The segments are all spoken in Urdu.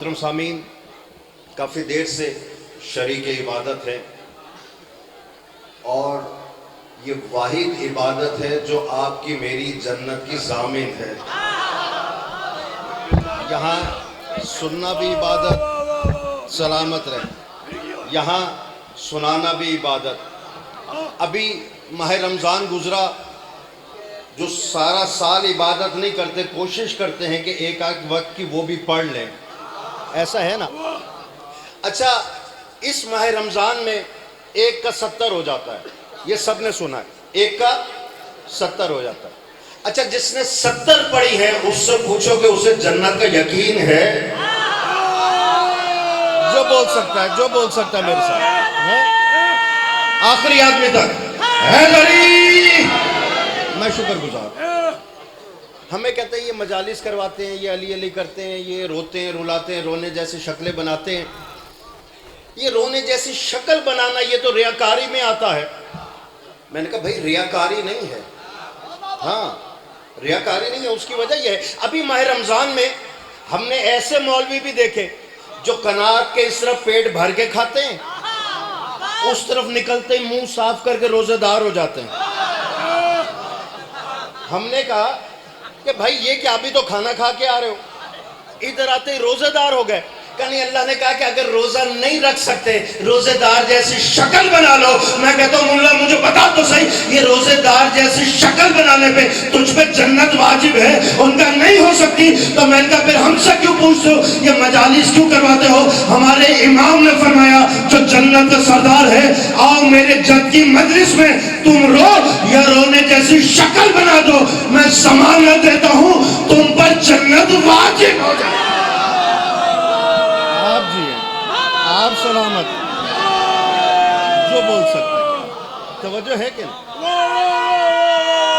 محترم سامعین، کافی دیر سے شریک عبادت ہے اور یہ واحد عبادت ہے جو آپ کی میری جنت کی ضامن ہے۔ یہاں سننا بھی عبادت، سلامت رہے، یہاں سنانا بھی عبادت۔ ابھی ماہ رمضان گزرا، جو سارا سال عبادت نہیں کرتے کوشش کرتے ہیں کہ ایک آدھ وقت کی وہ بھی پڑھ لیں، ایسا ہے نا؟ اچھا، اس ماہ رمضان میں ایک کا 70 ہو جاتا ہے، یہ سب نے سنا ہے، ایک کا 70 ہو جاتا ہے۔ اچھا، جس نے 70 پڑھی ہے اس سے پوچھو کہ اسے جنت کا یقین ہے؟ جو بول سکتا ہے میرے ساتھ، آخری آدمی تک حیدری، میں شکر گزار۔ ہمیں کہتے ہیں یہ مجالس کرواتے ہیں، یہ علی علی کرتے ہیں، یہ روتے ہیں رلاتے ہیں، رونے جیسی شکلیں بناتے ہیں۔ یہ رونے جیسی شکل بنانا یہ تو ریاکاری میں آتا ہے۔ میں نے کہا بھائی ریاکاری نہیں ہے، ہاں ریاکاری نہیں ہے، اس کی وجہ یہ ہے ابھی ماہ رمضان میں ہم نے ایسے مولوی بھی دیکھے جو قناعت کے اس طرف پیٹ بھر کے کھاتے ہیں، اس طرف نکلتے ہی منہ صاف کر کے روزہ دار ہو جاتے ہیں۔ ہم نے کہا کہ بھائی یہ کیا ابھی تو کھانا کھا کے آ رہے ہو، ادھر آتے ہی روزہ دار ہو گئے۔ کہ نہیں، اللہ نے کہا کہ اگر روزہ نہیں رکھ سکتے روزے دار جیسی شکل بنا لو۔ میں کہتا ہوں مولا مجھے بتا تو صحیح، یہ روزے دار جیسی شکل بنانے پہ تجھ پہ جنت واجب ہے، ان کا نہیں ہو سکتی تو میں نے کہا پھر ہم سے کیوں پوچھتے ہو، یہ مجالس کیوں کرواتے ہو؟ ہمارے امام نے فرمایا جو جنت کا سردار ہے، آؤ میرے جد کی مجلس میں تم رو یا رونے جیسی شکل بنا دو، میں ضمانت دیتا ہوں تم پر جنت واجب ہو جائے۔ آپ سلامت، جو بول سکتے ہیں، توجہ ہے کہ نہیں؟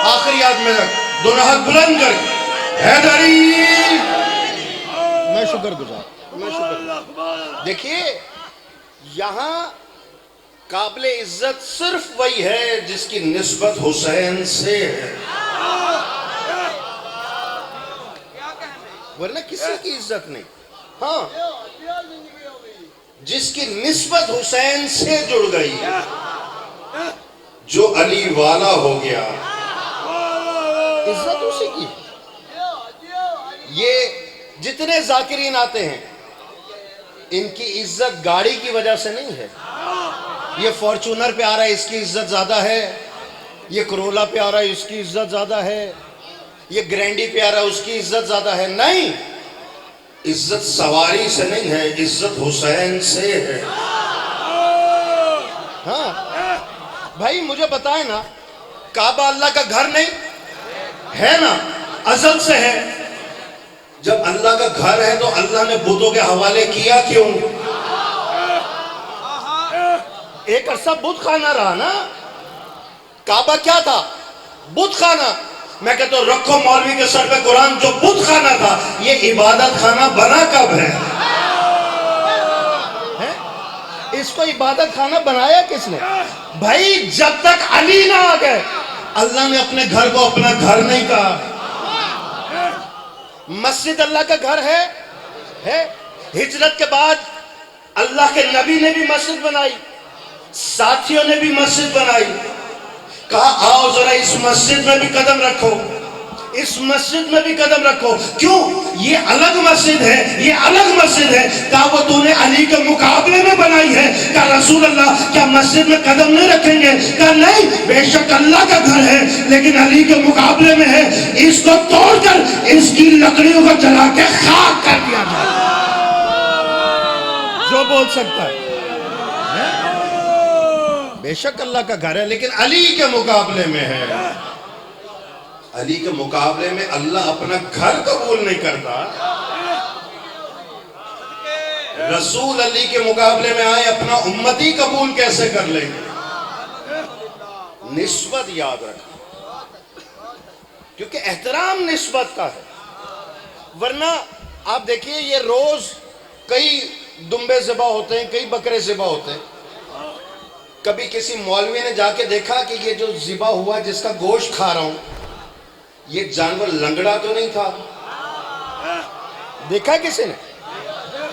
آخری آدمی تک دونوں ہاتھ بلند کر حیدری، میں شکر گزار۔ دیکھیے یہاں قابل عزت صرف وہی ہے جس کی نسبت حسین سے ہے، ورنہ کسی کی عزت نہیں۔ ہاں، جس کی نسبت حسین سے جڑ گئی، جو علی والا ہو گیا، عزت اسی کی۔ یہ جتنے ذاکرین آتے ہیں ان کی عزت گاڑی کی وجہ سے نہیں ہے، یہ فارچونر پہ آ رہا ہے اس کی عزت زیادہ ہے، یہ کرولا پہ آ رہا ہے اس کی عزت زیادہ ہے، یہ گرینڈی پہ آ رہا ہے اس کی عزت زیادہ ہے، نہیں، عزت سواری سے نہیں ہے، عزت حسین سے ہے۔ ہاں بھائی مجھے بتائیں نا، کعبہ اللہ کا گھر نہیں ہے نا، ازل سے ہے۔ جب اللہ کا گھر ہے تو اللہ نے بتوں کے حوالے کیا کیوں؟ ایک عرصہ بت خانہ رہا نا، کعبہ کیا تھا؟ بت خانہ۔ میں کہتا ہوں رکھو مولوی کے سر پہ قرآن، جو بت خانہ تھا یہ عبادت خانہ بنا کب ہے؟ اس کو عبادت خانہ بنایا کس نے؟ بھائی جب تک علی نہ آ گئے اللہ نے اپنے گھر کو اپنا گھر نہیں کہا۔ مسجد اللہ کا گھر ہے۔ ہجرت کے بعد اللہ کے نبی نے بھی مسجد بنائی، ساتھیوں نے بھی مسجد بنائی، کہا آؤ ذرا اس مسجد میں بھی قدم رکھو، اس مسجد میں بھی قدم رکھو۔ کیوں؟ یہ الگ مسجد ہے، یہ الگ مسجد ہے۔ کہا وہ تو نے علی کے مقابلے میں بنائی ہے؟ کہا رسول اللہ کیا مسجد میں قدم نہیں رکھیں گے؟ کہا نہیں، بے شک اللہ کا گھر ہے لیکن علی کے مقابلے میں ہے، اس کو توڑ کر اس کی لکڑیوں کو جلا کے خاک کر دیا جائے۔ جو بول سکتا ہے، بے شک اللہ کا گھر ہے لیکن علی کے مقابلے میں ہے۔ علی کے مقابلے میں اللہ اپنا گھر قبول نہیں کرتا، رسول علی کے مقابلے میں آئے اپنا امتی قبول کیسے کر لیں گے؟ نسبت یاد رکھنا، کیونکہ احترام نسبت کا ہے۔ ورنہ آپ دیکھیے یہ روز کئی دمبے ذبح ہوتے ہیں، کئی بکرے ذبح ہوتے ہیں۔ کبھی کسی مولوی نے جا کے دیکھا کہ یہ جو ذبح ہوا جس کا گوشت کھا رہا ہوں یہ جانور لنگڑا تو نہیں تھا؟ دیکھا کسی نے؟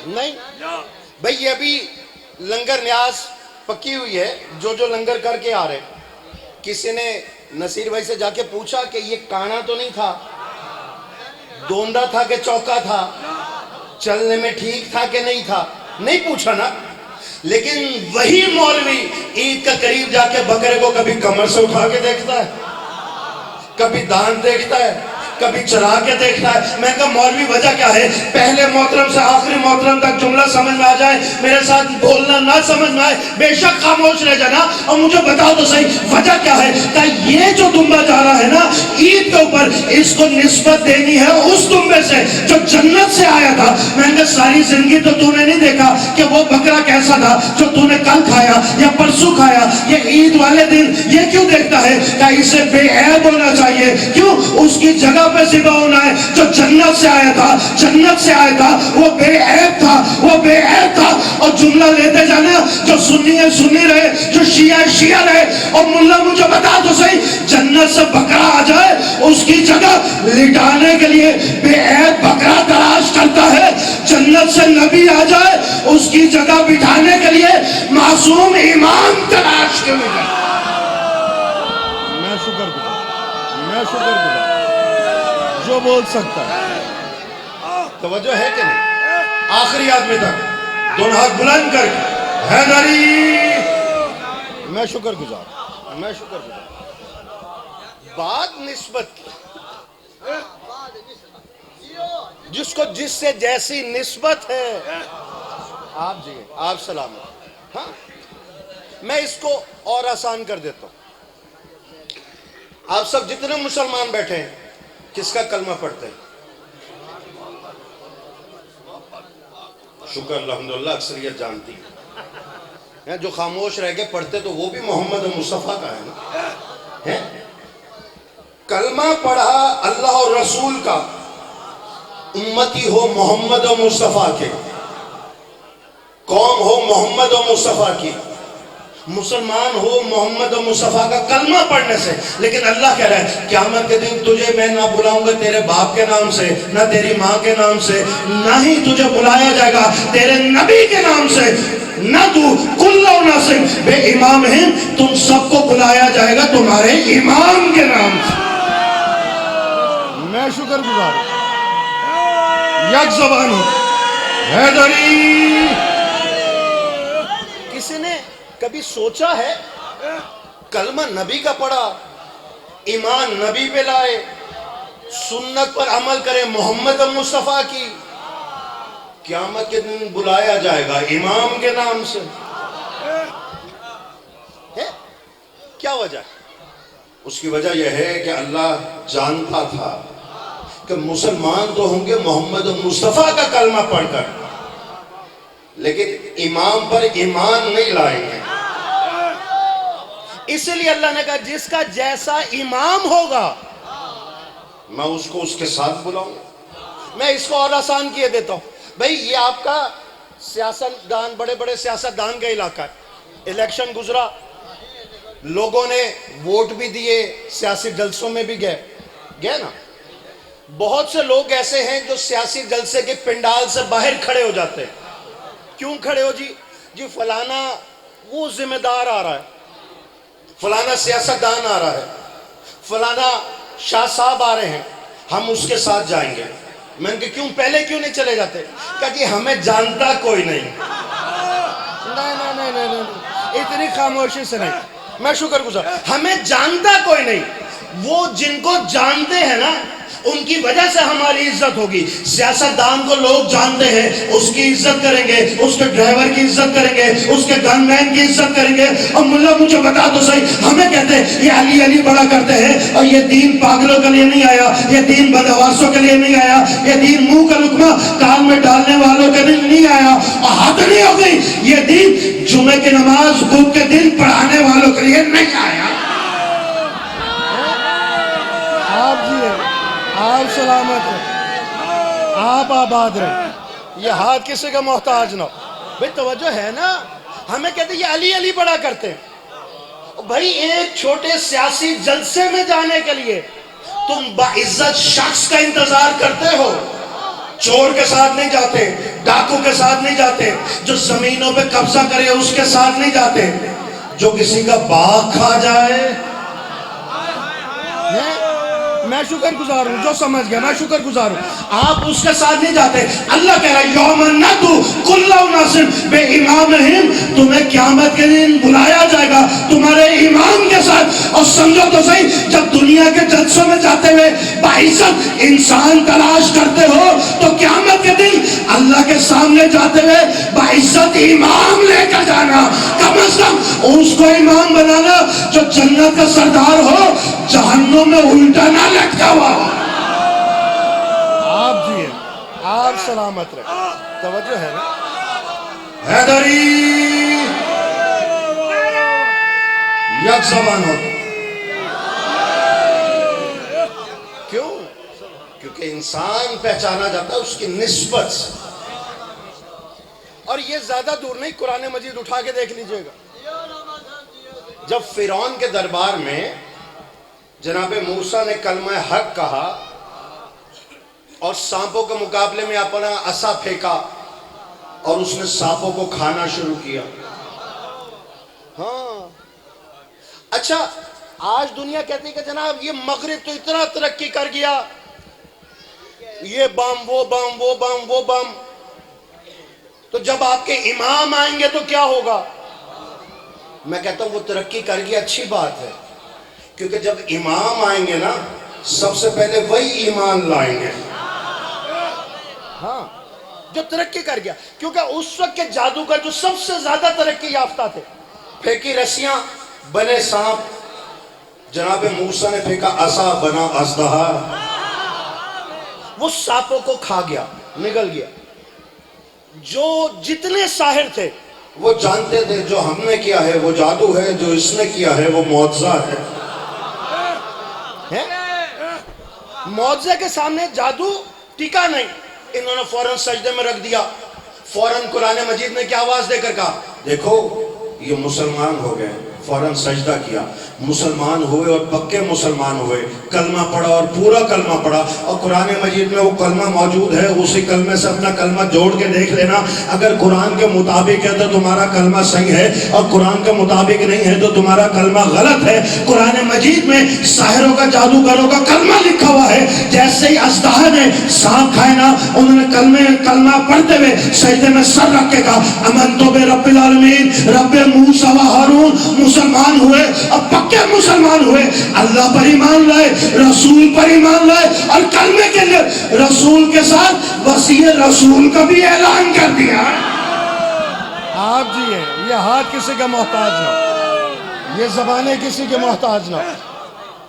نہیں بھئی، یہ ابھی لنگر نیاز پکی ہوئی ہے، جو لنگر کر کے آ رہے. کسی نے نصیر بھائی سے جا کے پوچھا کہ یہ کانا تو نہیں تھا، دوندا تھا کہ چوکا تھا، چلنے میں ٹھیک تھا کہ نہیں تھا؟ نہیں پوچھا نا. لیکن وہی مولوی عید کا قریب جا کے بکرے کو کبھی کمر سے اٹھا کے دیکھتا ہے، کبھی دان دیکھتا ہے، کبھی چلا کے دیکھتا ہے. میں کہا مولوی وجہ کیا ہے؟ پہلے محترم سے آخری محترم تک جملہ سمجھ میں آ جائے، میرے ساتھ بولنا نہ سمجھ میں آئے بے شک خاموش رہ جانا اور مجھے بتاؤ تو صحیح وجہ کیا ہے. کہ یہ جو دمبا جا رہا ہے نا عید کے اوپر، اس کو نسبت دینی ہے اس دمبے سے جو جنت سے آیا تھا. میں نے کہا ساری زندگی تو تو نے نہیں دیکھا کہ وہ بکرا کیسا تھا جو تو نے کل کھایا یا پرسوں کھایا. یہ عید والے دن یہ کیوں دیکھتا ہے کہ اسے بے عیب ہونا چاہیے؟ کیوں؟ اس کی جگہ پہ ذبح ہونا ہے جو جنت سے آیا تھا، جنت سے آیا تھا، وہ بے عیب تھا، وہ بے عیب تھا. اور جملہ لیتے جانا، جو سنی ہے سنی رہے، جو شیعہ ہے شیعہ رہے. اور ملا مجھے بتا تو صحیح، جنت سے بکرا آ جائے اس کی جگہ لٹانے کے لیے بے عیب بکرا تلاش کرتا ہے، جنت سے نبی آ جائے اس کی جگہ بٹھانے کے لیے معصوم امام تلاش کے لیے. میں شکر گزار جو بول سکتا ہے. توجہ ہے کہ نہیں؟ آخری آدمی تک دونوں ہاتھ بلند کر کے حیدری. میں شکر گزار. بات نسبت کی، جس کو جس سے جیسی نسبت ہے. آپ سلامت. ہاں میں اس کو اور آسان کر دیتا ہوں. آپ سب جتنے مسلمان بیٹھے ہیں کس کا کلمہ پڑھتے ہیں؟ شکر الحمدللہ اکثریت جانتی ہے. جو خاموش رہ کے پڑھتے تو وہ بھی محمد مصطفیٰ کا ہے نا. کلمہ پڑھا اللہ اور رسول کا، امتی ہو محمد و مصطفیٰ کے، قوم ہو محمد و مصطفیٰ کی، مسلمان ہو محمد و مصطفیٰ کا کلمہ پڑھنے سے. لیکن اللہ کہہ رہا ہے قیامت کے دن تجھے میں نہ بلاؤں گا تیرے باپ کے نام سے، نہ تیری ماں کے نام سے، نہ ہی تجھے بلایا جائے گا تیرے نبی کے نام سے. نہ تو کلو ناسم بے امام ہیں، تم سب کو بلایا جائے گا تمہارے امام کے نام سے. میں شکر گزار ہوں. یک زبان ہوں حیدری. کسی نے کبھی سوچا ہے کلمہ نبی کا پڑھا، ایمان نبی پہ لائے، سنت پر عمل کرے محمد مصطفیٰ کی، قیامت کے دن بلایا جائے گا امام کے نام سے؟ کیا وجہ؟ اس کی وجہ یہ ہے کہ اللہ جانتا تھا کہ مسلمان تو ہوں گے محمد مصطفیٰ کا کلمہ پڑھ کر، لیکن امام پر ایمان نہیں لائیں گے. اس لیے اللہ نے کہا جس کا جیسا امام ہوگا میں اس کو اس کے ساتھ بلاؤں. میں اس کو اور آسان کیے دیتا ہوں. بھئی یہ آپ کا سیاست دان، بڑے بڑے سیاست دان کا علاقہ ہے. الیکشن گزرا، لوگوں نے ووٹ بھی دیے، سیاسی جلسوں میں بھی گئے نا. بہت سے لوگ ایسے ہیں جو سیاسی جلسے کے پنڈال سے باہر کھڑے ہو جاتے ہیں. کیوں کھڑے ہو جی فلانا وہ ذمہ دار آ رہا ہے، فلانا سیاست دان آ رہا ہے، فلانا شاہ صاحب آ رہے ہیں، ہم اس کے ساتھ جائیں گے. میں نے کہا کیوں پہلے کیوں نہیں چلے جاتے؟ کہا کہ ہمیں جانتا کوئی نہیں. نہیں اتنی خاموشی سے نہیں. میں شکر گزار. ہمیں جانتا کوئی نہیں. وہ جن کو جانتے ہیں نا ان کی وجہ سے ہماری عزت ہوگی. سیاستدان کو لوگ جانتے ہیں، اس کی عزت کریں گے، اس کے ڈرائیور کی عزت کریں گے، اس کے گن مین کی عزت کریں گے. اور ملا مجھے بتا تو صحیح، ہمیں کہتے ہیں یہ علی علی بڑا کرتے ہیں، اور یہ دین پاگلوں کے لیے نہیں آیا، یہ دین بدحواسوں کے لیے نہیں آیا، یہ دین منہ کا لقمہ کان میں ڈالنے والوں کے لیے نہیں آیا. اور حد نہیں ہو گئی، یہ دین جمعے کی نماز بدھ کے دن پڑھانے والوں کے لیے نہیں آیا. آپ سلامت رہے، آپ آباد رہے، یہ ہاتھ کسی کا محتاج نہ ہو. بھئی توجہ ہے نا. ہمیں کہتے ہیں یہ علی علی بڑا کرتے ہیں. بھئی ایک چھوٹے سیاسی جلسے میں جانے کے لیے تم باعزت شخص کا انتظار کرتے ہو. چور کے ساتھ نہیں جاتے، ڈاکو کے ساتھ نہیں جاتے، جو زمینوں پہ قبضہ کرے اس کے ساتھ نہیں جاتے، جو کسی کا باغ کھا جائے۔ میں شکر گزار ہوں، جو سمجھ گیا میں شکر گزار ہوں، آپ اس کے ساتھ نہیں جاتے۔ اللہ کہہ رہا ہے یوم ندعو کل اناس بامامہم، تمہیں قیامت کے دن بلایا جائے گا تمہارے امام کے ساتھ۔ اور سمجھو تو صحیح، جب دنیا کے جلسوں میں جاتے ہوئے باعزت انسان تلاش کرتے ہو تو قیامت کے دن اللہ کے سامنے جاتے ہوئے باعزت امام لے کر جانا، کم از کم اس کو امام بنانا جو جنت کا سردار ہو، جہنم میں الٹا نہ لٹکا ہوا۔ آپ جی آپ سلامت رہے، توجہ ہے نا؟ حیدری یک زبان ہو، کیوں؟ کیونکہ انسان پہچانا جاتا ہے اس کی نسبت سے۔ اور یہ زیادہ دور نہیں، قرآن مجید اٹھا کے دیکھ لیجئے گا۔ جب فرعون کے دربار میں جناب موسیٰ نے کلمہ حق کہا اور سانپوں کے مقابلے میں اپنا عصا پھینکا اور اس نے سانپوں کو کھانا شروع کیا۔ ہاں اچھا، آج دنیا کہتی ہے کہ جناب یہ مغرب تو اتنا ترقی کر گیا، یہ بم وہ بم وہ بم وہ بم، تو جب آپ کے امام آئیں گے تو کیا ہوگا؟ میں کہتا ہوں وہ ترقی کر گیا، اچھی بات ہے، کیونکہ جب امام آئیں گے نا سب سے پہلے وہی ایمان لائیں گے۔ ہاں جو ترقی کر گیا، کیونکہ اس وقت کے جادوگر جو سب سے زیادہ ترقی یافتہ تھے، پھینکی رسیاں بنے سانپ، جناب موسیٰ نے پھینکا عصا بنا اژدہا، وہ سانپوں کو کھا گیا، نگل گیا۔ جو جتنے ساحر تھے وہ جانتے تھے جو ہم نے کیا ہے وہ جادو ہے، جو اس نے کیا ہے وہ معجزہ ہے۔ معجزے کے سامنے جادو ٹکا نہیں، انہوں نے فوراً سجدے میں رکھ دیا۔ فوراً قرآن مجید نے کیا آواز دے کر کہا، دیکھو یہ مسلمان ہو گئے، فوراً سجدہ کیا، مسلمان ہوئے اور پکے مسلمان ہوئے، کلمہ پڑھا اور پورا کلمہ پڑھا۔ اور قرآن مجید میں وہ کلمہ موجود ہے، اسی کلمے سے اپنا کلمہ جوڑ کے دیکھ لینا، اگر قرآن کے مطابق ہے تو تمہارا کلمہ صحیح ہے، اور قرآن کے مطابق نہیں ہے تو تمہارا کلمہ غلط ہے۔ قرآن مجید میں ساحروں کا جادوگروں کا کلمہ لکھا ہوا ہے، جیسے ہی اژدہا نے سانپ کھائے نا، انہوں نے کلمہ پڑھتے ہوئے سجدے میں سر رکھ کے کہا آمنت برب العالمین، رب موسیٰ و ہارون، مسلمان ہوئے اور پکے مسلمان ہوئے، اللہ پر ایمان لائے، رسول پر ایمان لائے، اور کلمے کے لیے رسول کے ساتھ وصی رسول کا بھی اعلان کر دیا۔ آپ جی ہیں، یہ ہاتھ کسی کا محتاج نہ، یہ زبانیں کسی کے محتاج نہ۔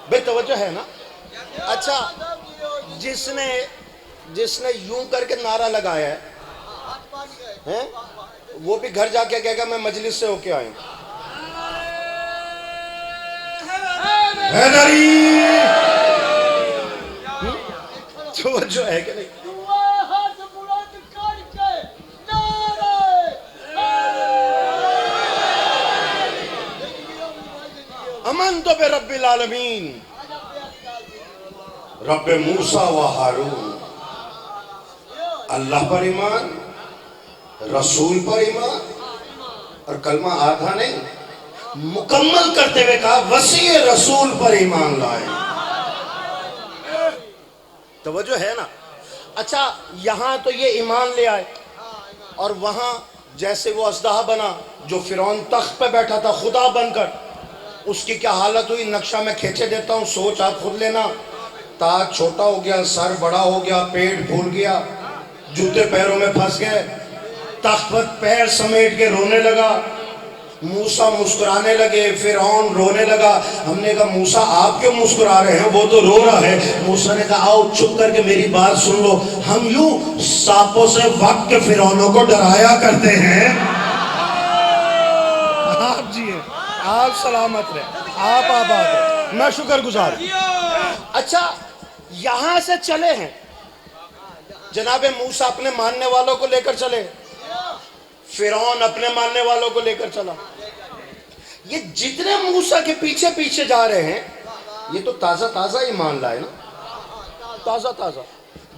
بے توجہ ہے نا؟ اچھا، جس نے یوں کر کے نعرہ لگایا ہے وہ بھی گھر جا کے کہے گا میں مجلس سے ہو کے آئیں۔ حیدری توجہ ہے کہ نہیں؟ امنت برب العالمین، رب موسیٰ و ہارون، اللہ پر ایمان، رسول پر ایمان، اور کلمہ آدھا نہیں مکمل کرتے ہوئے کہا وصی رسول پر ایمان لائے۔ توجہ ہے نا؟ اچھا، یہاں تو یہ ایمان لے آئے، اور وہاں جیسے وہ اژدہا بنا جو فرعون تخت پہ بیٹھا تھا خدا بن کر، اس کی کیا حالت ہوئی نقشہ میں کھینچے دیتا ہوں، سوچ آپ خود لینا۔ تاج چھوٹا ہو گیا، سر بڑا ہو گیا، پیٹ پھول گیا، جوتے پیروں میں پھنس گئے، تخت پر پیر سمیٹ کے رونے لگا، موسیٰ مسکرانے لگے، فرعون رونے لگا۔ ہم نے کہا موسیٰ آپ کیوں مسکرا رہے ہیں، وہ تو رو رہا ہے۔ موسیٰ نے کہا آؤ چپ کر کے میری بات سن لو، ہم یوں سانپوں سے وقت کے فرعونوں کو ڈرایا کرتے ہیں۔ آپ جی ہیں، آپ سلامت رہے، آپ آباد رہے، میں شکر گزار ہوں۔ اچھا، یہاں سے چلے ہیں، جناب موسیٰ اپنے ماننے والوں کو لے کر چلے، فرعون اپنے ماننے والوں کو لے کر چلا۔ یہ جتنے موسیٰ کے پیچھے پیچھے جا رہے ہیں یہ تو تازہ تازہ ایمان لائے نا، تازہ تازہ۔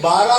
12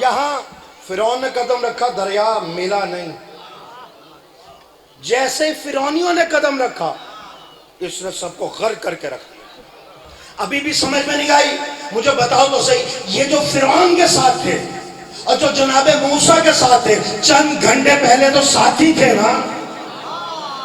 یہاں فرعون نے قدم رکھا دریا ملا نہیں، جیسے فرعونیوں نے قدم رکھا اس نے سب کو غرق کر کے رکھا۔ ابھی بھی سمجھ میں نہیں آئی؟ مجھے بتاؤ تو صحیح، یہ جو فرعون کے ساتھ تھے اور جو جناب موسیٰ کے ساتھ تھے، چند گھنٹے پہلے تو ساتھی تھے نا،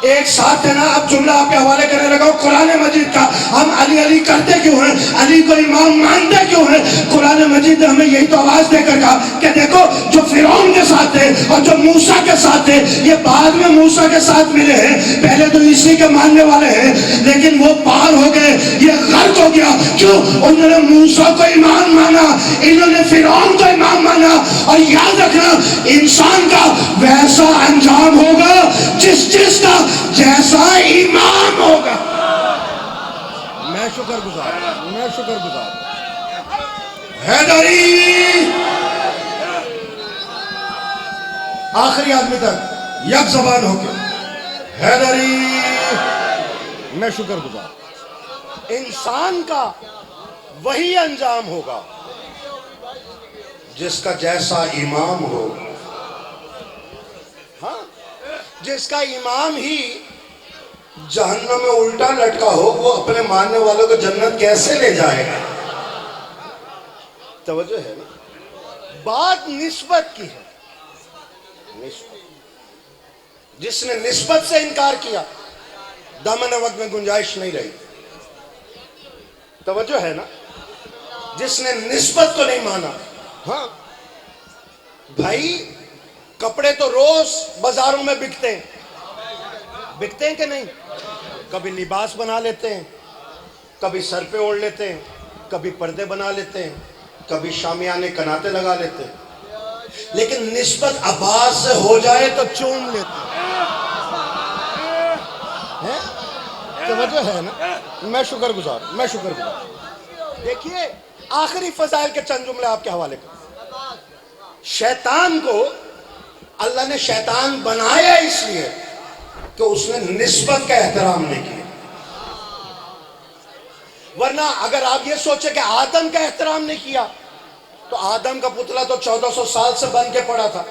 ایک ساتھ ہے نا۔ اب جملہ آپ کے حوالے کرنے لگا قرآن مجید کا، ہم علی علی کرتے کیوں ہیں؟ علی کو امام مانتے کیوں ہیں؟ قرآن مجید نے ہمیں یہی تو آواز دے کر کہا کہ دیکھو جو فرعون کے ساتھ تھے اور جو موسیٰ کے ساتھ تھے، یہ بعد میں موسیٰ کے ساتھ ملے ہیں، پہلے تو عیسی کے ماننے والے ہیں لیکن وہ پار ہو گئے، یہ غرق ہو گیا۔ کیوں؟ انہوں نے موسیٰ کو امام مانا، انہوں نے فرعون کو امام مانا۔ اور یاد رکھنا انسان کا ویسا انجام ہوگا جس کا جیسا امام ہوگا۔ میں شکر گزار حیدری آخری آدمی تک یک زبان ہو کے حیدری۔ میں شکر گزار، انسان کا وہی انجام ہوگا جس کا جیسا امام ہو۔ ہاں، جس کا امام ہی جہنم میں الٹا لٹکا ہو، وہ اپنے ماننے والوں کو جنت کیسے لے جائے گا؟ توجہ ہے نا؟ بات نسبت کی ہے۔ جس نے نسبت سے انکار کیا دامن وقت میں گنجائش نہیں رہی۔ توجہ ہے نا؟ جس نے نسبت کو نہیں مانا۔ ہاں بھائی، کپڑے تو روز بازاروں میں بکتے ہیں کہ نہیں؟ کبھی لباس بنا لیتے ہیں، کبھی سر پہ اوڑھ لیتے ہیں، کبھی پردے بنا لیتے ہیں، کبھی شامیانے کناتے لگا لیتے ہیں، لیکن نسبت عباس سے ہو جائے تو چوم لیتے ہیں۔ توجہ ہے نا؟ میں شکر گزار۔ دیکھیے آخری فضائل کے چند جملے آپ کے حوالے کر۔ شیطان کو اللہ نے شیطان بنایا اس لیے کہ اس نے نسبت کا احترام نہیں کیا۔ ورنہ اگر آپ یہ سوچیں کہ آدم کا احترام نہیں کیا تو آدم کا پتلا تو 1400 سال سے بن کے پڑا تھا۔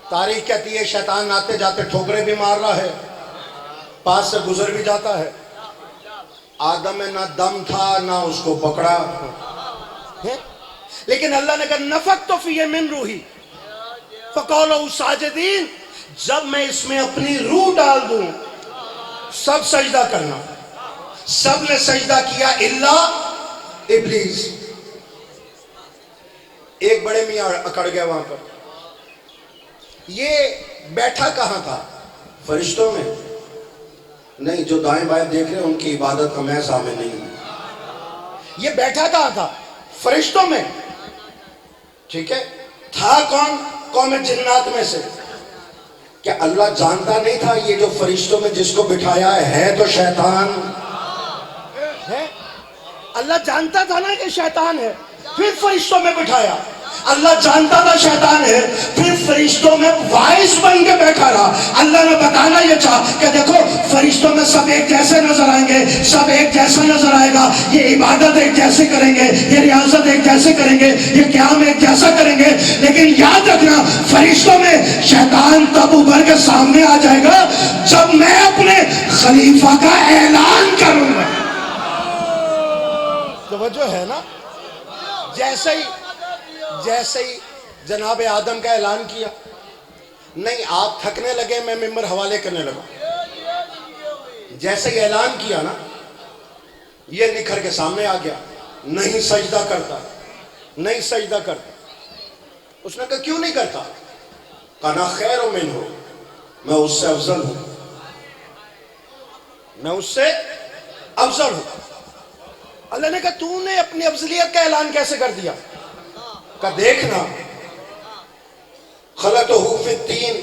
تاریخ کہتی ہے شیطان آتے جاتے ٹھوکرے بھی مار رہا ہے، پاس سے گزر بھی جاتا ہے۔ آدم میں نہ دم تھا نہ اس کو پکڑا، لیکن اللہ نے کہا نفخت فیہ من روحی فقولوا ساجدین، جب میں اس میں اپنی روح ڈال دوں سب سجدہ کرنا۔ سب نے سجدہ کیا الا ابلیس۔ ایک بڑے میاں اکڑ گیا وہاں پر۔ یہ بیٹھا کہاں تھا؟ فرشتوں میں نہیں، جو دائیں بائیں دیکھ رہے ہیں ان کی عبادت کا میں شامل نہیں ہوں۔ یہ بیٹھا کہاں تھا؟ فرشتوں میں۔ ٹھیک ہے، تھا کون؟ قوم جنات میں سے۔ کیا اللہ جانتا نہیں تھا یہ جو فرشتوں میں جس کو بٹھایا ہے تو شیطان ہے؟ اللہ جانتا تھا نا کہ شیطان ہے، پھر فرشتوں میں بٹھایا۔ اللہ جانتا تھا شیطان ہے، پھر فرشتوں میں وائس بن کے بیٹھا رہا۔ اللہ نے بتانا یہ چاہا کہ دیکھو فرشتوں میں سب ایک جیسے نظر آئیں گے، سب ایک جیسا نظر آئے گا، یہ عبادت ایک جیسے کریں گے، یہ ریاضت ایک جیسے کریں گے، یہ قیام ایک جیسا کریں گے، لیکن یاد رکھنا فرشتوں میں شیطان تب ابھر کے سامنے آ جائے گا جب میں اپنے خلیفہ کا اعلان کروں گا۔ توجہ ہے نا؟ جیسے ہی جناب آدم کا اعلان کیا، نہیں آپ تھکنے لگے میں ممبر حوالے کرنے لگا، جیسے ہی اعلان کیا نا یہ نکھر کے سامنے آ گیا، نہیں سجدہ کرتا۔ اس نے کہا کیوں نہیں کرتا؟ کہا خیر منہ، میں اس سے افضل ہوں، اللہ نے کہا تو نے اپنی افضلیت کا اعلان کیسے کر دیا؟ کہ دیکھنا خلقتہ فی الطین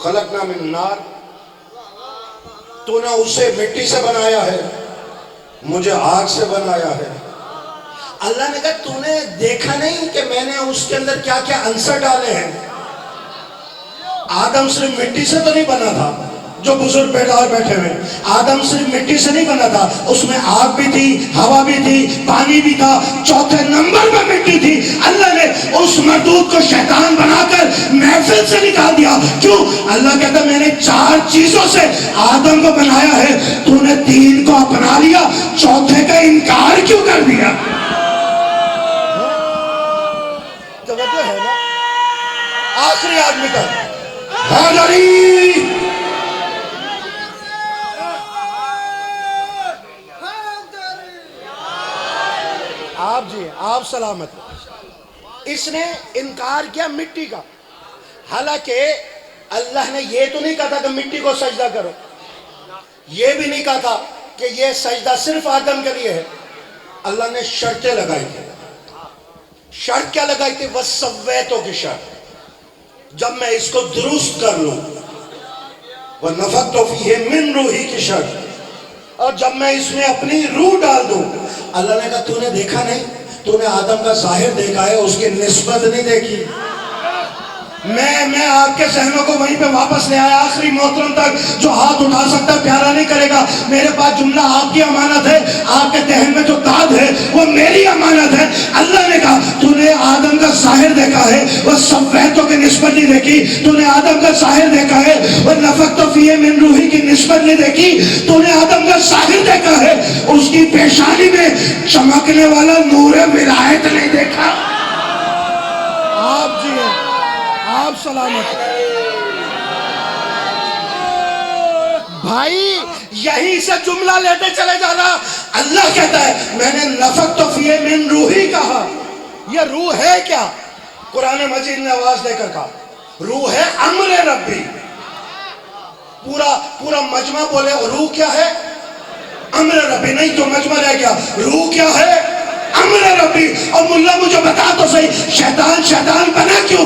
خلقنا من نار، تو نے اسے مٹی سے بنایا ہے مجھے آگ سے بنایا ہے۔ اللہ نے کہا تو نے دیکھا نہیں کہ میں نے اس کے اندر کیا کیا عنصر ڈالے ہیں؟ آدم صرف مٹی سے تو نہیں بنا تھا، جو بزرگ بیدار بیٹھے ہوئے. آدم صرف مٹی سے نہیں بنا تھا, اس میں آگ بھی تھی, ہوا بھی تھی, پانی بھی تھا, چوتھے نمبر میں مٹی تھی. اللہ نے اس مردود کو شیطان بنا کر محفل سے نکال دیا. کیوں؟ اللہ کہتا میں نے 4 چیزوں سے آدم کو بنایا ہے, تو نے 3 کو اپنا لیا, چوتھے کا انکار کیوں کر دیا؟ توجہ ہے نا؟ آخری آدمی کا حیدری. آپ جی آپ سلامت. اس نے انکار کیا مٹی کا. حالانکہ اللہ نے یہ تو نہیں کہا تھا کہ مٹی کو سجدہ کرو, یہ بھی نہیں کہا تھا کہ یہ سجدہ صرف آدم کے لیے ہے. اللہ نے شرطیں لگائی تھی. شرط کیا لگائی تھی؟ وَسَوَّيْتُ کی شرط, جب میں اس کو درست کر لوں. وَنَفَخْتُ فِيهِ مِن رُوحِي کی شرط, اور جب میں اس میں اپنی روح ڈال دوں. اللہ نے کہا تو نے دیکھا نہیں, تو نے آدم کا ظاہر دیکھا ہے, اس کی نسبت نہیں دیکھی. میں آپ کے ذہنوں کو وہیں پہ واپس لے آیا. آخری محترم تک جو ہاتھ اٹھا سکتا پیارا نہیں کرے گا. میرے پاس جملہ آپ کی امانت ہے, آپ کے ذہن میں جو داد ہے وہ میری امانت ہے. اللہ نے کہا تو نے آدم کا ظاہر دیکھا ہے, وہ سویتوں کی نسبت نہیں دیکھی. تو نے آدم کا ظاہر دیکھا ہے, وہ نفخت فیہ من روحی کی نسبت نہیں دیکھی. تو نے آدم کا ظاہر دیکھا ہے, اس کی پیشانی میں چمکنے والا نور ولایت نہیں دیکھا. آپ جی آپ سلامت. بھائی یہیں سے جملہ لیتے چلے جانا. اللہ کہتا ہے میں نے نفخت فیہ من روحی کہا. یہ روح ہے کیا؟ قرآن مجید نے آواز دے کر کہا روح ہے امر ربی. پورا مجمع بولے روح کیا ہے؟ امر ربی. نہیں تو مجمع رہ گیا. روح کیا ہے؟ امر ربی. اور ملا مجھے بتا تو صحیح, شیطان بنا کیوں؟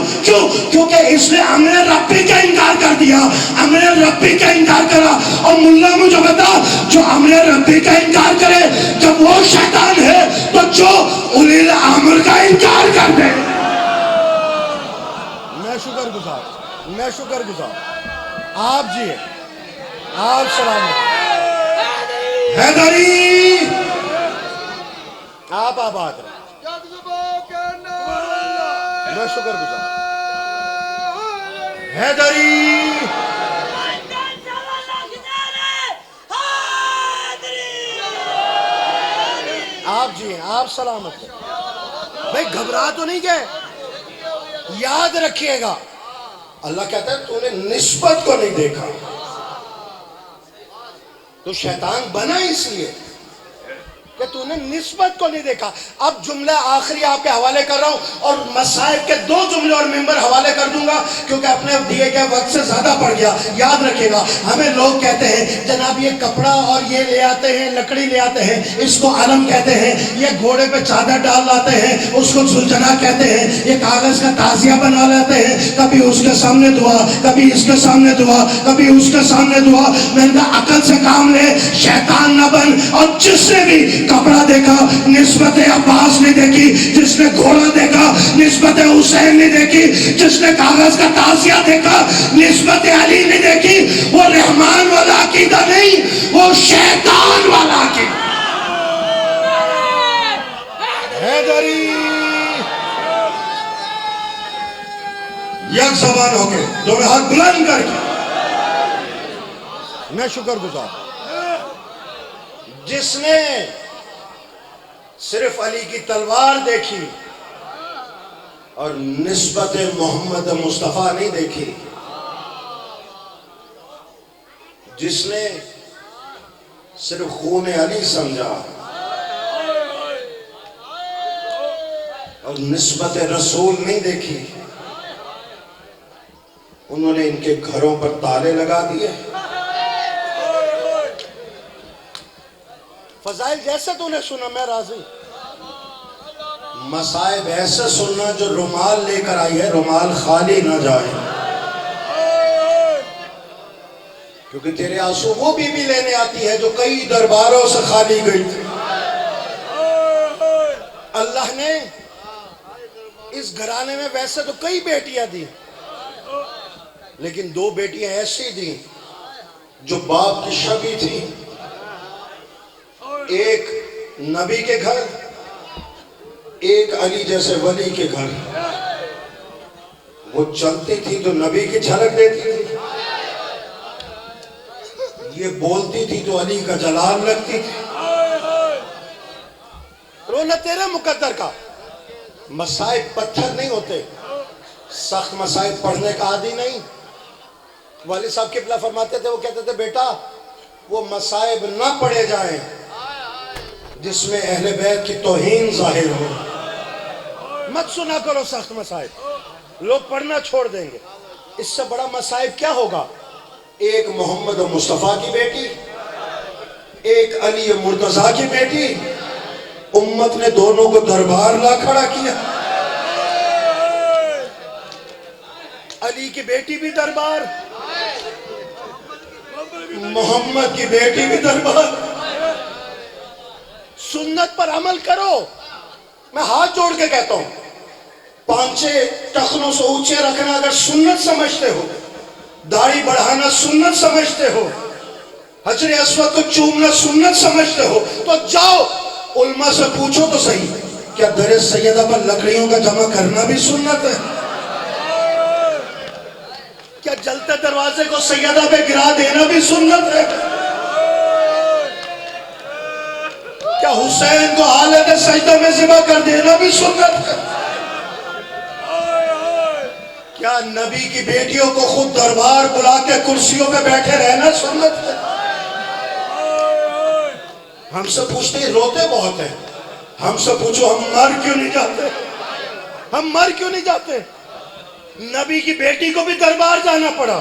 کیونکہ اس نے امر ربی کا انکار کر دیا, امر ربی کا انکار کرا. اور ملا مجھے بتا جو امر ربی کا انکار کرے جب وہ شیطان ہے, تو جو اولی الامر کا انکار کر دے. میں شکر گزار. آپ جی آپ سلامت. حیدری آپ آباد رہے. میں شکر گزار. حیدری آپ جی آپ سلامت. بھائی گھبرا تو نہیں گئے؟ یاد رکھیے گا اللہ کہتا ہے تو نے نسبت کو نہیں دیکھا. تو شیطان بنا اس لیے کہ تو نے نسبت کو نہیں دیکھا. اب جملہ آخری آپ کے حوالے کر رہا ہوں, اور مصائب کے 2 جملے اور ممبر حوالے کر دوں گا کیونکہ اپنے دیے گئے وقت سے زیادہ پڑ گیا. یاد رکھے گا ہمیں لوگ کہتے ہیں جناب یہ کپڑا اور یہ لے آتے ہیں, لکڑی لے آتے ہیں, اس کو علم کہتے ہیں. یہ گھوڑے پہ چادر ڈال لاتے ہیں, اس کو زلجنا کہتے ہیں. یہ کاغذ کا تعزیہ بنا لیتے ہیں, کبھی اس کے سامنے دعا, کبھی اس کے سامنے دعا, کبھی اس کے سامنے دعا. میں نے کہا عقل سے کام لے, شیطان نہ بن. اور جس نے بھی کپڑا دیکھا نسبت عباس نہیں دیکھی, جس نے گھوڑا دیکھا نسبت حسین نہیں دیکھی, جس نے کاغذ کا تعزیہ دیکھا نسبت علی نہیں دیکھی. وہ رحمان والا عقیدہ نہیں, وہ شیطان والا عقیدہ. حیدری یک زبان ہو کے دونوں ہاتھ بلند کر کے میں شکر گزار. جس نے صرف علی کی تلوار دیکھی اور نسبت محمد مصطفیٰ نہیں دیکھی, جس نے صرف خون علی سمجھا اور نسبت رسول نہیں دیکھی, انہوں نے ان کے گھروں پر تالے لگا دیے. فضائل جیسے تو نے سنا میں راضی. مصائب ایسے سننا جو رومال لے کر آئی ہے رومال خالی نہ جائے, کیونکہ تیرے آنسو وہ بی بی لینے آتی ہے جو کئی درباروں سے خالی گئی تھی. اللہ نے اس گھرانے میں ویسے تو کئی بیٹیاں دی, لیکن 2 بیٹیاں ایسی دی جو باپ کی شبی تھی، ایک نبی کے گھر، ایک علی جیسے ولی کے گھر، وہ چلتی تھی تو نبی کی جھلک دیتی تھی، یہ بولتی تھی تو علی کا جلال لگتی تھی۔ رونا تیرے مقدر کا۔ مسائب پتھر نہیں ہوتے، سخت مسائب پڑھنے کا عادی نہیں۔ والد صاحب قبلہ فرماتے تھے، وہ کہتے تھے بیٹا وہ مسائب نہ پڑھے جائیں جس میں اہل بیت کی توہین ظاہر ہو۔ مت سنا کرو سخت مسائب، لوگ پڑھنا چھوڑ دیں گے۔ اس سے بڑا مسائب کیا ہوگا؟ ایک محمد مصطفیٰ کی بیٹی، ایک علی مرتضیٰ کی بیٹی، امت نے دونوں کو دربار لا کھڑا کیا۔ علی کی بیٹی بھی دربار، محمد کی بیٹی بھی دربار۔ سنت پر عمل کرو۔ میں ہاتھ جوڑ کے کہتا ہوں، پانچے ٹخنوں سے اونچے رکھنا اگر سنت سمجھتے ہو، داڑھی بڑھانا سنت سمجھتے ہو، حجر اسود کو چومنا سنت سمجھتے ہو، تو جاؤ علماء سے پوچھو تو صحیح، کیا در سیدہ پر لکڑیوں کا جمع کرنا بھی سنت ہے؟ کیا جلتے دروازے کو سیدہ پہ گرا دینا بھی سنت ہے؟ کیا حسین کو حالت سجدہ میں ذبح کر دینا بھی سنت ہے؟ کیا نبی کی بیٹیوں کو خود دربار بلا کے کرسیوں پہ بیٹھے رہنا سنت ہے؟ ہم سے پوچھتے ہیں، روتے بہت ہیں، ہم سے پوچھو ہم مر کیوں نہیں جاتے؟ ہم مر کیوں نہیں جاتے؟ نبی کی بیٹی کو بھی دربار جانا پڑا،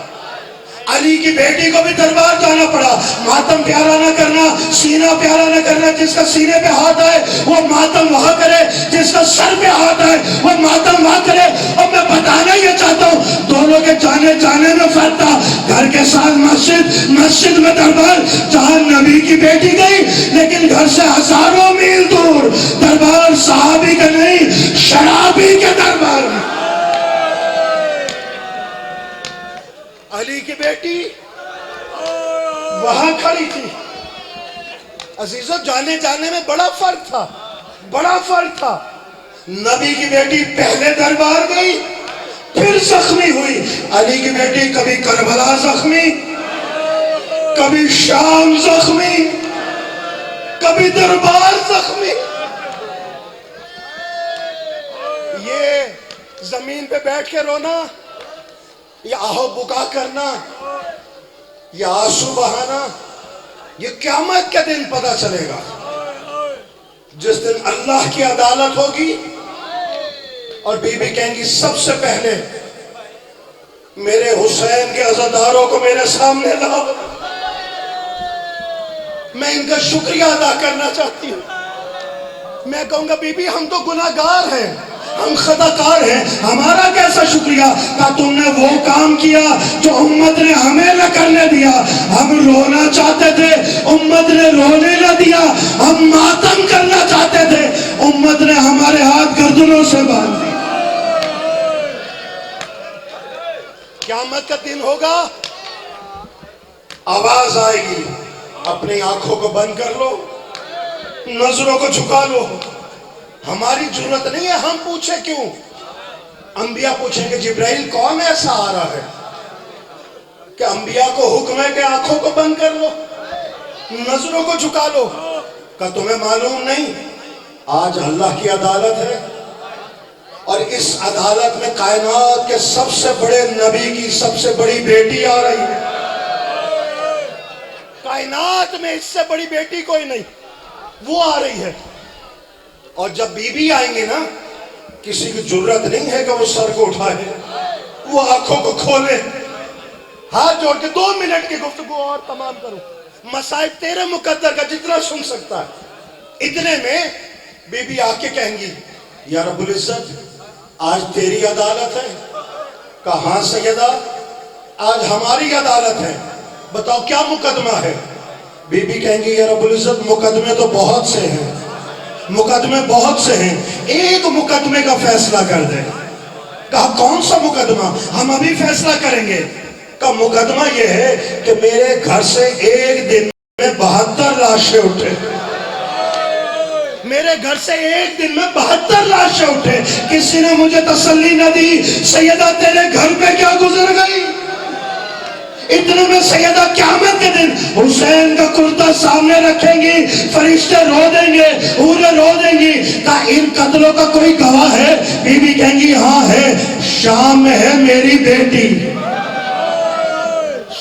علی کی بیٹی کو بھی دربار جانا پڑا۔ ماتم پیارا نہ کرنا، سینہ پیارا نہ کرنا، جس کا سینے پہ ہاتھ آئے وہ ماتم وہاں کرے، جس کا سر پہ ہاتھ آئے وہ ماتم وہاں کرے۔ اور میں بتانا یہ چاہتا ہوں، دونوں کے جانے میں فرق تھا۔ گھر کے ساتھ مسجد، مسجد میں دربار، جہاں نبی کی بیٹی گئی لیکن گھر سے ہزاروں میل دور، دربار صحابی کا نہیں، شرابی کے دربار میں۔ علی کی بیٹی وہاں کھڑی تھی۔ عزیزو جانے میں بڑا فرق تھا، بڑا فرق تھا۔ نبی کی بیٹی پہلے دربار گئی پھر زخمی ہوئی، علی کی بیٹی کبھی کربلا زخمی، کبھی شام زخمی، کبھی دربار زخمی۔ یہ زمین پہ بیٹھ کے رونا، یہ آہو بکا کرنا، یہ آنسو بہانا، یہ قیامت کے دن پتہ چلے گا، جس دن اللہ کی عدالت ہوگی اور بی بی کہیں گی سب سے پہلے میرے حسین کے عزاداروں کو میرے سامنے لاؤ، میں ان کا شکریہ ادا کرنا چاہتی ہوں۔ میں کہوں گا بی بی ہم تو گناہگار ہیں، ہم خطا کار ہیں، ہمارا کیسا شکریہ کہ تم نے وہ کام کیا جو امت نے ہمیں نہ کرنے دیا۔ ہم رونا چاہتے تھے، امت نے رونے نہ دیا، ہم ماتم کرنا چاہتے تھے، امت نے ہمارے ہاتھ گردنوں سے باندھ دی۔ قیامت کا دن ہوگا، آواز آئے گی، اپنی آنکھوں کو بند کر لو، نظروں کو جھکا لو۔ ہماری جرت نہیں ہے ہم پوچھیں کیوں، انبیاء پوچھیں گے جبرائیل کون ایسا آ رہا ہے کہ انبیاء کو حکم ہے کہ آنکھوں کو بند کر لو، نظروں کو جھکا لو۔ کہ تمہیں معلوم نہیں آج اللہ کی عدالت ہے اور اس عدالت میں کائنات کے سب سے بڑے نبی کی سب سے بڑی بیٹی آ رہی ہے۔ کائنات میں اس سے بڑی بیٹی کوئی نہیں، وہ آ رہی ہے۔ اور جب بی بی آئیں گے نا، کسی کی جرت نہیں ہے کہ وہ سر کو اٹھائے، وہ آنکھوں کو کھولے، ہاتھ جوڑ کے 2 منٹ کی گفتگو اور تمام کرو۔ مسائب تیرے مقدر کا جتنا سن سکتا ہے، اتنے میں بی بی آ کے کہیں گی یا رب العزت آج تیری عدالت ہے۔ کہاں سیدہ آج ہماری عدالت ہے، بتاؤ کیا مقدمہ ہے؟ بی بی کہیں گی یا رب العزت مقدمے تو بہت سے ہیں، مقدمے بہت سے ہیں، ایک مقدمے کا فیصلہ کر دے۔ کہا کون سا مقدمہ؟ ہم ابھی فیصلہ کریں گے۔ کا مقدمہ یہ ہے کہ میرے گھر سے ایک دن میں 72 لاشیں اٹھے، میرے گھر سے ایک دن میں 72 لاشیں اٹھے. کسی نے مجھے تسلی نہ دی. سیدہ تیرے گھر پہ کیا گزر گئی؟ اتنے میں سیدہ قیامت کے دن حسین کا کرتا سامنے رکھیں گی، فرشتے رو دیں گے، حوریں رو دیں گی. کہا ان قتلوں کا کوئی گواہ ہے؟ بی بی کہیں گی ہاں ہے، شام میں ہے میری بیٹی،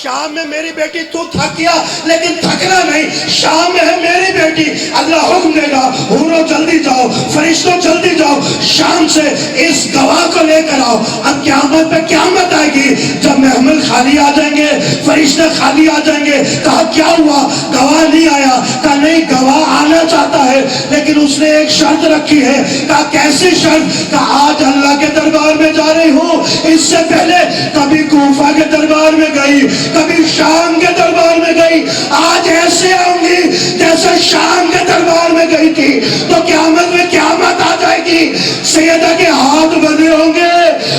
شام میں میری بیٹی. تو تھک گیا لیکن تھکنا نہیں، شام میں ہے میری بیٹی. اللہ حکم دے گا حوروں جلدی جاؤ، فرشتوں جلدی جاؤ، شام سے اس گواہ کو لے کر آؤ. اب قیامت پہ قیامت آئے گی جب محمل خالی آ جائیں گے، فرشتے خالی آ جائیں گے. کہا کیا ہوا؟ گواہ نہیں آیا. کہا نہیں، گواہ آنا چاہتا ہے لیکن اس نے ایک شرط رکھی ہے. کہا کیسی شرط؟ کہا آج اللہ کے دربار میں جا رہی ہوں، اس سے پہلے کبھی کوفہ کے دربار میں گئی، کبھی شام کے دربار میں گئی، آج ایسے آؤں گی جیسے شام کے دربار میں گئی تھی. تو قیامت میں قیامت آ جائے گی، سیدہ کے ہاتھ بندھے ہوں گے،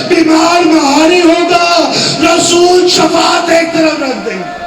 بیمار مہاری ہوگا، رسول شفاعت ایک طرف رکھ دیں گے.